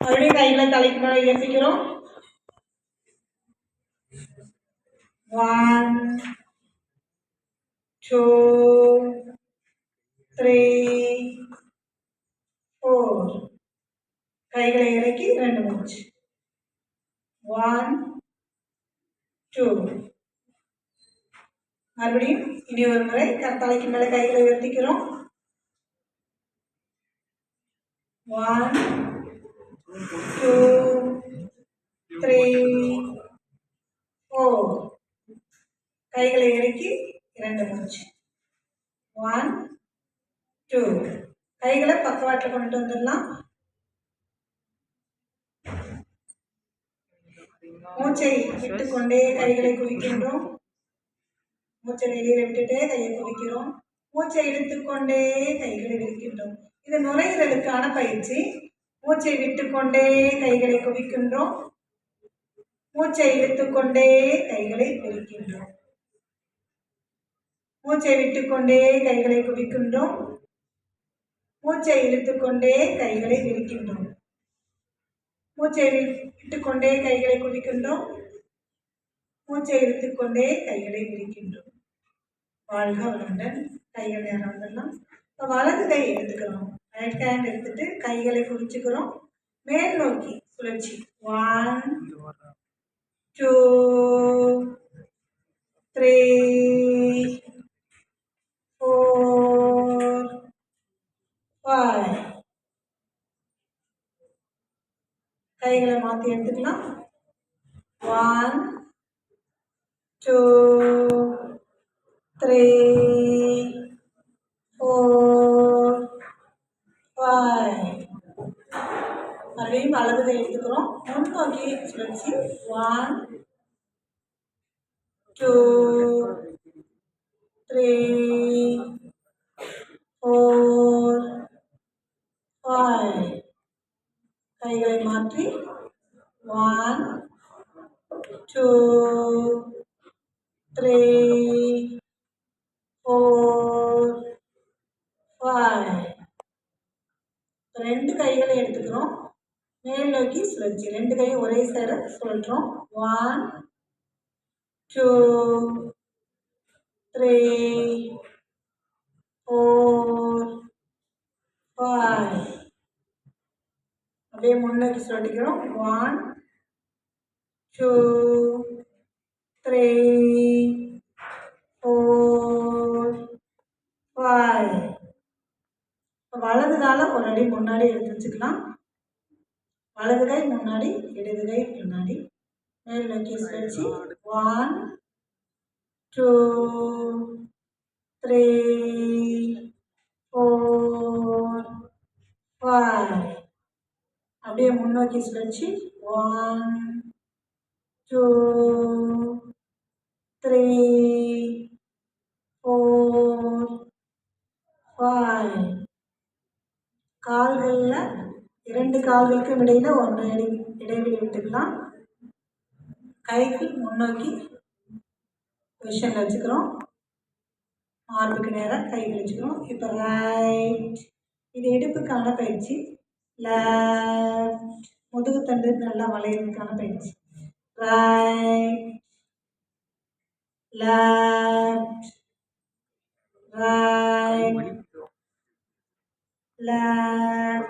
மறுபடியும் கைகளை தலைக்கு மேலே உயர்த்திக்கிறோம். 1 2 3 4. கைகளை இறக்கி 2 மூச்சு. 1 2. மறுபடியும் இனி ஒரு முறை தலைக்கு மேலே கைகளை உயர்த்திக்கிறோம். 1 2 3 4. கைகளை இறக்கி 2 மூச்சு. 1 2. கைகளை பக்கவாட்டில் கொண்டுட்டு வந்துடலாம். மூச்சை விட்டுக்கொண்டே கைகளை குவிக்கின்றோம். மூச்சை வெளியில விட்டுட்டே கையை குவிக்கிறோம். மூச்சை இழுத்துக்கொண்டே கைகளை விரிக்கின்றோம். இது நுரையீரலுக்கான பயிற்சி. மூச்சை விட்டுக்கொண்டே கைகளை குவிக்கின்றோம். மூச்சை இழுத்துக்கொண்டே கைகளை விரிக்கின்றோம். மூச்சை விட்டுக்கொண்டே கைகளை குவிக்கின்றோம். மூச்சை இழுத்துக்கொண்டே கைகளை விரிக்கின்றோம். மூச்சை விட்டுக்கொண்டே கைகளை குவிக்கின்றோம். மூச்சை இழுத்துக்கொண்டே கைகளை விரிக்கின்றோம். வாழ்க வளமுடன். கைகள் நேரம் வந்துடலாம். இப்போ வலது கை எடுத்துக்கிறோம். ரைட் ஹேண்ட் எடுத்துட்டு கைகளை குவிச்சுக்கிறோம். மேல் நோக்கி சுழற்சி. 1 2 3 4 5. கைகளை மாற்றி எடுத்துக்கலாம். 1 2 3 4 5. மறுபடியும் வலது கை எடுத்துக்கிறோம். முன்னோக்கி சுழற்சி. 1 2 3 4 5. கைகளை மாற்றி 1 2 3 4 5. ரெண்டு கைகளை எடுத்துக்கிறோம். மேல் நோக்கி சுழற்சி. ரெண்டு கையும் ஒரே சேர சுழற்றோம். 1 2 3 4 5. அப்படியே முன்னோக்கி சுழட்டிக்கிறோம். 1 2 3 4 5. வலது காலை ஒரு அடி முன்னாடி எடுத்து வச்சுக்கலாம். வலது கை முன்னாடி, இடது கை பின்னாடி. மேல் நோக்கி சுழற்சி. 1 2 3 4 5. அப்படியே முன்னோக்கி சுழற்சி. 1 2 3 4 5. கால்களில் இரண்டு கால்களுக்கும் இடையில 1 அடி இடைவெளி விட்டுக்கலாம். கைகள் முன்னோக்கி பொசிஷனில் வச்சுக்கிறோம். மார்புக்கு நேராக கைகள் வச்சுக்கிறோம். இப்போ ரைட். இது இடுப்புக்கான பயிற்சி. லெஃப்ட். முதுகுத்தண்டு நல்லா வளையறதுக்கான பயிற்சி. Right left right left.